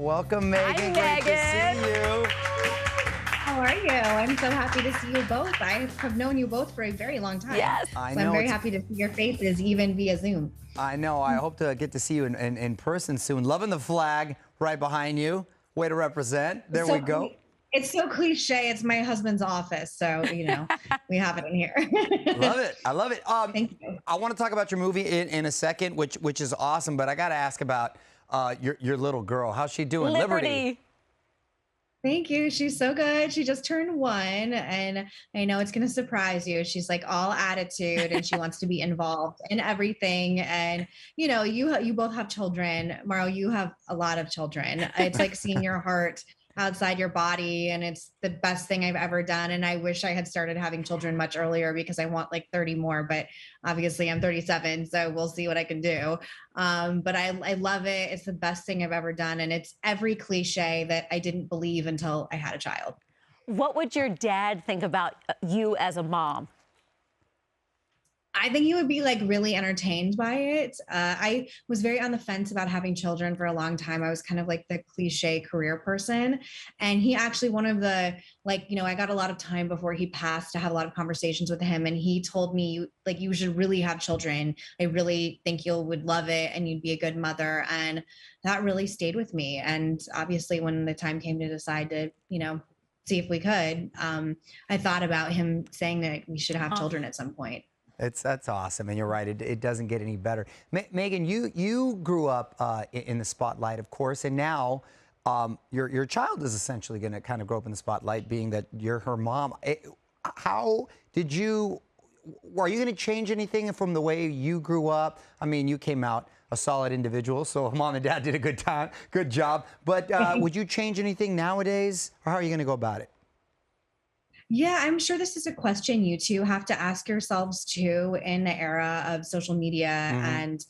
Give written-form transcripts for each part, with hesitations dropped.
Welcome, Hi, Megan. Great to see you. How are you? I'm so happy to see you both. I have known you both for a very long time. Yes. I So know. I'm very happy to see your faces, even via Zoom. I know. I hope to get to see you in person soon. Loving the flag right behind you. Way to represent. There we go. It's so cliche. It's my husband's office. So, we have it in here. Love it. I love it. Thank you. I want to talk about your movie in a second, which is awesome. But I got to ask about your little girl. How's she doing? Liberty. Thank you. She's so good. She just turned 1, and I know it's going to surprise you. She's like all attitude, and she wants to be involved in everything. And you both have children. Mauro, you have a lot of children. It's like seeing your heart outside your body, and it's the best thing I've ever done. And I wish I had started having children much earlier because I want like 30 more, but obviously I'm 37, so we'll see what I can do. But I love it. It's the best thing I've ever done. And it's every cliche that I didn't believe until I had a child. What would your dad think about you as a mom? I think he would be like really entertained by it. I was very on the fence about having children for a long time. I was kind of like the cliche career person. And he actually, one of the, I got a lot of time before he passed to have a lot of conversations with him. And he told me, like, you should really have children. I really think you would love it and you'd be a good mother. And that really stayed with me. And obviously, when the time came to decide to, see if we could, I thought about him saying that we should have children at some point. That's awesome, and you're right. It doesn't get any better. Megan, you grew up in the spotlight, of course, and now your child is essentially going to kind of grow up in the spotlight, being that you're her mom. How did you? Are you going to change anything from the way you grew up? I mean, you came out a solid individual, so mom and dad did a good job. But would you change anything nowadays, or how are you going to go about it? Yeah, I'm sure this is a question you two have to ask yourselves too in the era of social media and,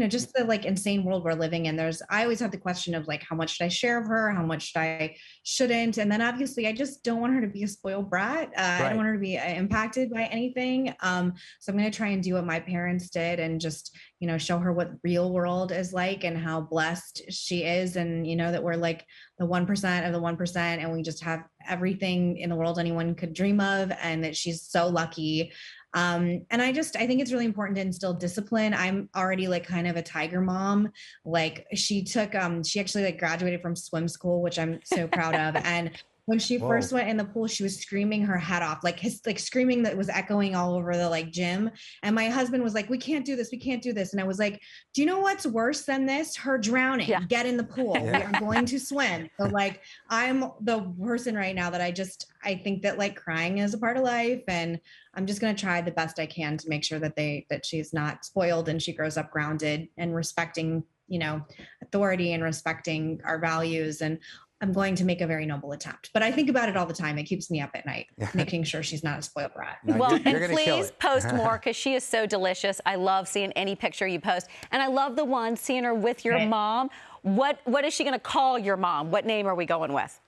just the like insane world we're living in. I always have the question of like, how much should I share of her? How much should I shouldn't? And then obviously I just don't want her to be a spoiled brat. I don't want her to be impacted by anything. So I'm going to try and do what my parents did and just, show her what real world is like and how blessed she is. And, that we're like the 1% of the 1%, and we just have everything in the world anyone could dream of, and that she's so lucky. And I think it's really important to instill discipline. I'm already like kind of a tiger mom. Like she actually like graduated from swim school, which I'm so proud of. And when she first went in the pool, she was screaming her head off, like screaming that was echoing all over the like gym. And my husband was like, we can't do this. We can't do this. And I was like, do you know what's worse than this? Her drowning. Yeah. Get in the pool. Yeah. We are going to swim. So like, I'm the person right now that I think that like crying is a part of life. And I'm just going to try the best I can to make sure that she's not spoiled and she grows up grounded and respecting, authority and respecting our values. And I'm going to make a very noble attempt. But I think about it all the time. It keeps me up at night, making sure she's not a spoiled brat. No, well, you're and please post more because she is so delicious. I love seeing any picture you post. And I love the one seeing her with your mom. What is she going to call your mom? What name are we going with?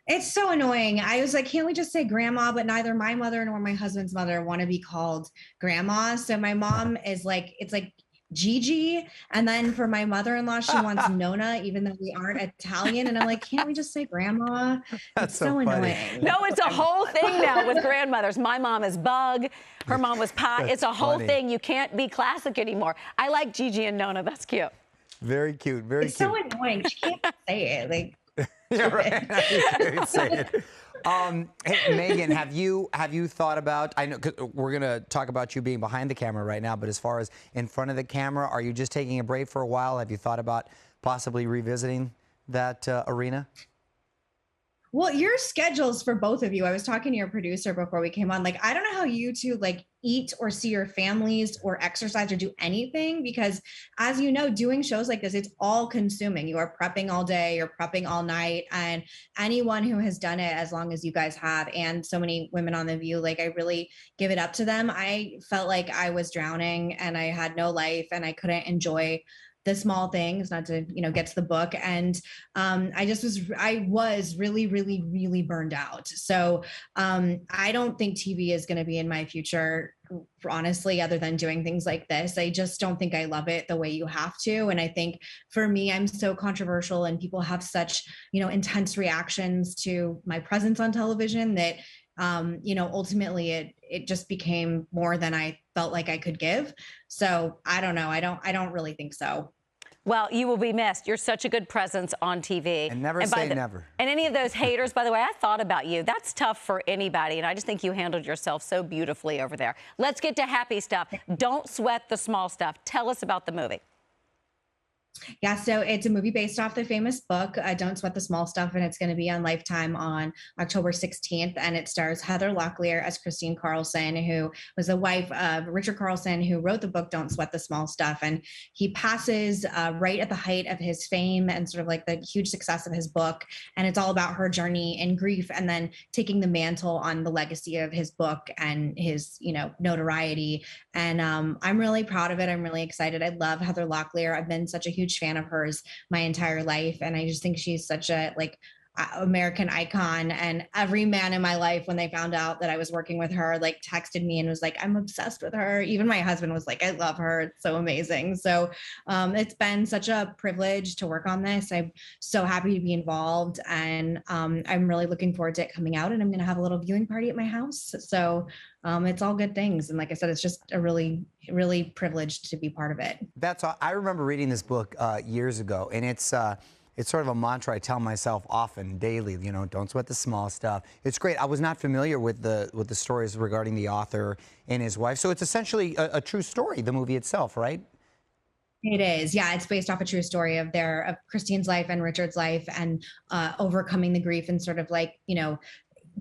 It's so annoying. I was like, can't we just say grandma? But neither my mother nor my husband's mother want to be called grandma. So my mom is like, it's like Gigi. And then for my mother-in-law, she wants Nona, even though we aren't Italian. And I'm like, can't we just say grandma? That's it's so annoying. No, it's a whole thing now with grandmothers. My mom is Bug. Her mom was Pie. It's a whole thing. You can't be classic anymore. I like Gigi and Nona. That's cute. Very cute. Very it's cute. It's so annoying. She can't say it. Like, yeah, right. You can't say it. Hey, Megan, have you thought about, I know 'cause we're going to talk about you being behind the camera right now, but as far as in front of the camera, are you just taking a break for a while? Have you thought about possibly revisiting that arena? Well, your schedules for both of you, I was talking to your producer before we came on. Like, I don't know how you two like eat or see your families or exercise or do anything, because as you know, doing shows like this, it's all consuming. You are prepping all day, you're prepping all night. And anyone who has done it as long as you guys have, and so many women on The View, like I really give it up to them. I felt like I was drowning and I had no life and I couldn't enjoy The Small Things, not to, get to the book. And I was really, really, really burned out. So I don't think TV is going to be in my future, honestly, other than doing things like this. I just don't think I love it the way you have to. And I think for me, I'm so controversial and people have such, intense reactions to my presence on television that, ultimately it just became more than I felt like I could give. So I don't know. I don't really think so. Well, you will be missed. You're such a good presence on TV. And never say never. And any of those haters, by the way, I thought about you. That's tough for anybody. And I just think you handled yourself so beautifully over there. Let's get to happy stuff. Don't sweat the small stuff. Tell us about the movie. Yeah, so it's a movie based off the famous book, Don't Sweat the Small Stuff, and it's going to be on Lifetime on October 16th. And it stars Heather Locklear as Kristine Carlson, who was the wife of Richard Carlson, who wrote the book Don't Sweat the Small Stuff. And he passes right at the height of his fame and sort of like the huge success of his book. And it's all about her journey in grief and then taking the mantle on the legacy of his book and his, notoriety. And I'm really proud of it. I'm really excited. I love Heather Locklear. I've been such a huge fan of hers my entire life, and I just think she's such a American icon. And every man in my life, when they found out that I was working with her, texted me and was like, I'm obsessed with her. Even my husband was like, I love her. It's so amazing. So it's been such a privilege to work on this. I'm so happy to be involved, and I'm really looking forward to it coming out, and I'm going to have a little viewing party at my house. So it's all good things. And like I said, it's just a really, really privileged to be part of it. That's all. I remember reading this book years ago, and it's sort of a mantra I tell myself often, daily. Don't sweat the small stuff. It's great. I was not familiar with the stories regarding the author and his wife. So it's essentially a true story, the movie itself, right? It is. Yeah, it's based off a true story of Kristine's life and Richard's life, and overcoming the grief and sort of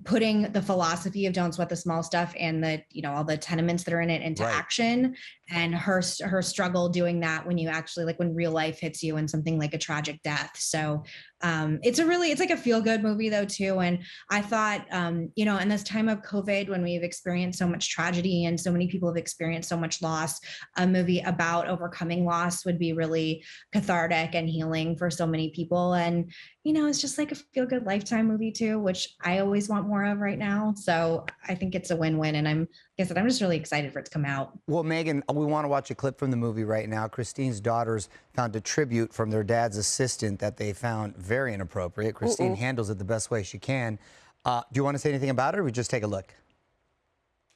putting the philosophy of Don't Sweat the Small Stuff and all the tenements that are in it into action, and her struggle doing that when you actually when real life hits you and something like a tragic death. So it's like a feel good movie though too. And I thought, in this time of COVID, when we've experienced so much tragedy and so many people have experienced so much loss, a movie about overcoming loss would be really cathartic and healing for so many people. And, it's just like a feel good Lifetime movie too, which I always want more of right now. So I think it's a win-win. And I'm just really excited for it to come out. Well, Megan, we want to watch a clip from the movie right now. Kristine's daughters found a tribute from their dad's assistant that they found very inappropriate. Kristine handles it the best way she can. Do you want to say anything about it, or we just take a look?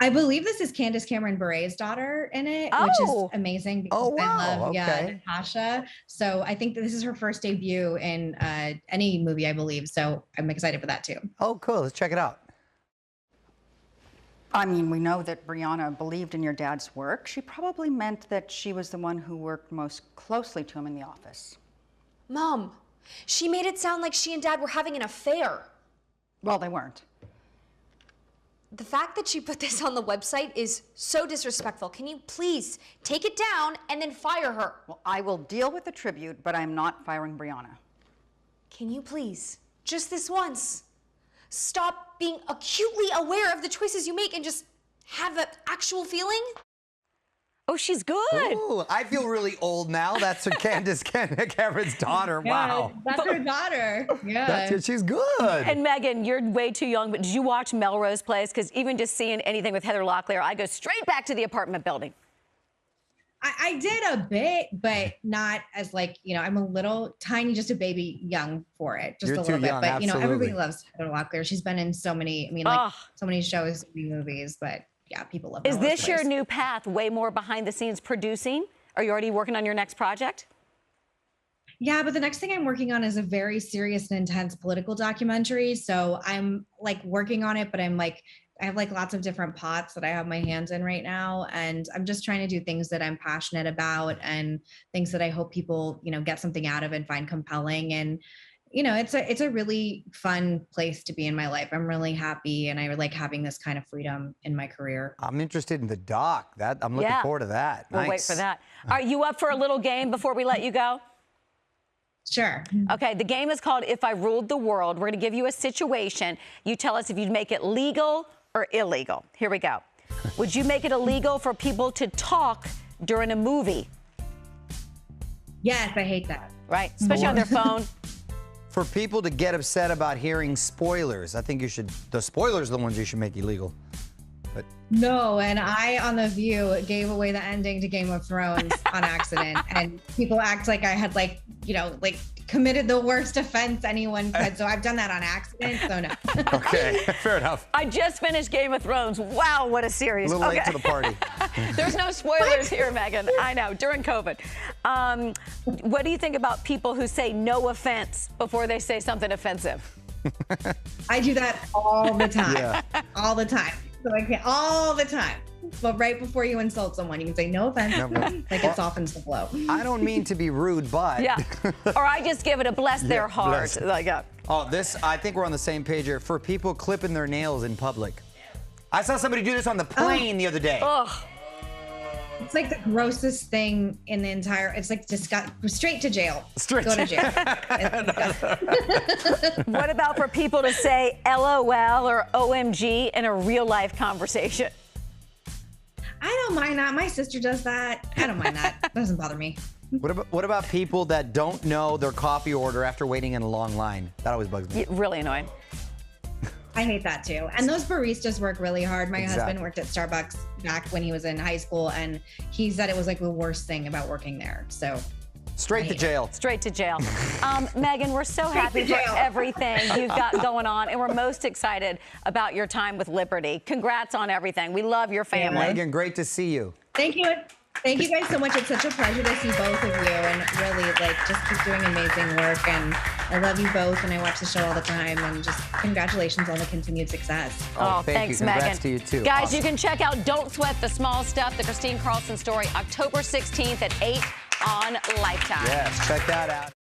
I believe this is Candace Cameron Bure's daughter in it, which is amazing because I love Natasha. So I think that this is her first debut in any movie, I believe. So I'm excited for that too. Oh, cool. Let's check it out. I mean, we know that Brianna believed in your dad's work. She probably meant that she was the one who worked most closely to him in the office. Mom, she made it sound like she and Dad were having an affair. Well, they weren't. The fact that she put this on the website is so disrespectful. Can you please take it down and then fire her? Well, I will deal with the tribute, but I'm not firing Brianna. Can you please, just this once, stop being acutely aware of the choices you make and just have an actual feeling? Oh, she's good. Ooh, I feel really old now. That's her Candace Cameron's daughter. Wow. That's her daughter. Yeah. She's good. And Megan, you're way too young, but did you watch Melrose Place? Because even just seeing anything with Heather Locklear, I go straight back to the apartment building. I did a bit, but not as I'm a little tiny, just a baby young for it, just You're a little bit. young, but absolutely. Everybody loves Heather Locklear. She's been in so many, so many shows, so many movies, but yeah, people love her. Is this your new path, way more behind the scenes producing? Are you already working on your next project? Yeah, but the next thing I'm working on is a very serious and intense political documentary. So I'm working on it, but I have lots of different pots that I have my hands in right now. And I'm just trying to do things that I'm passionate about and things that I hope people, get something out of and find compelling. And it's a really fun place to be in my life. I'm really happy, and I like having this kind of freedom in my career. I'm interested in the doc. I'm looking forward to that. We'll wait for that. Are you up for a little game before we let you go? Sure. Okay, the game is called If I Ruled the World. We're going to give you a situation. You tell us if you'd make it legal or illegal. Here we go. Would you make it illegal for people to talk during a movie? Yes, I hate that. Right? Especially on their phone. For people to get upset about hearing spoilers, I think the spoilers are the ones you should make illegal. But No, and I, on The View, gave away the ending to Game of Thrones on accident. And people act like I had committed the worst offense anyone could. So I've done that on accident, so no. okay, fair enough. I just finished Game of Thrones. Wow, what a series. A little late to the party. There's no spoilers here, Meghan. I know, during COVID. What do you think about people who say no offense before they say something offensive? I do that all the time. Yeah. All the time. So I can't, all the time. But right before you insult someone, you can say no offense. Like it softens the blow. I don't mean to be rude, but... Yeah. Or I just give it a bless their heart. Bless. Oh, I think we're on the same page here. For people clipping their nails in public. I saw somebody do this on the plane the other day. Ugh. It's like the grossest thing in the entire, it's like just go straight to jail. Straight Go to jail. What about for people to say LOL or OMG in a real life conversation? I don't mind that. My sister does that. I don't mind that. It doesn't bother me. What about people that don't know their coffee order after waiting in a long line? That always bugs me. Really annoying. I hate that too. And those baristas work really hard. My husband worked at Starbucks back when he was in high school, and he said it was like the worst thing about working there. So straight to jail. Straight to jail. Meghan, we're so happy for everything you've got going on, and we're most excited about your time with Liberty. Congrats on everything. We love your family. Meghan, great to see you. Thank you. Thank you guys so much. It's such a pleasure to see both of you, and really just keep doing amazing work. And I love you both, and I watch the show all the time, and just congratulations on the continued success. Oh, thanks, you. Congrats Meghan. to you too. Guys, awesome. You can check out Don't Sweat the Small Stuff, the Kristine Carlson Story, October 16th at 8 on Lifetime. Yes, check that out.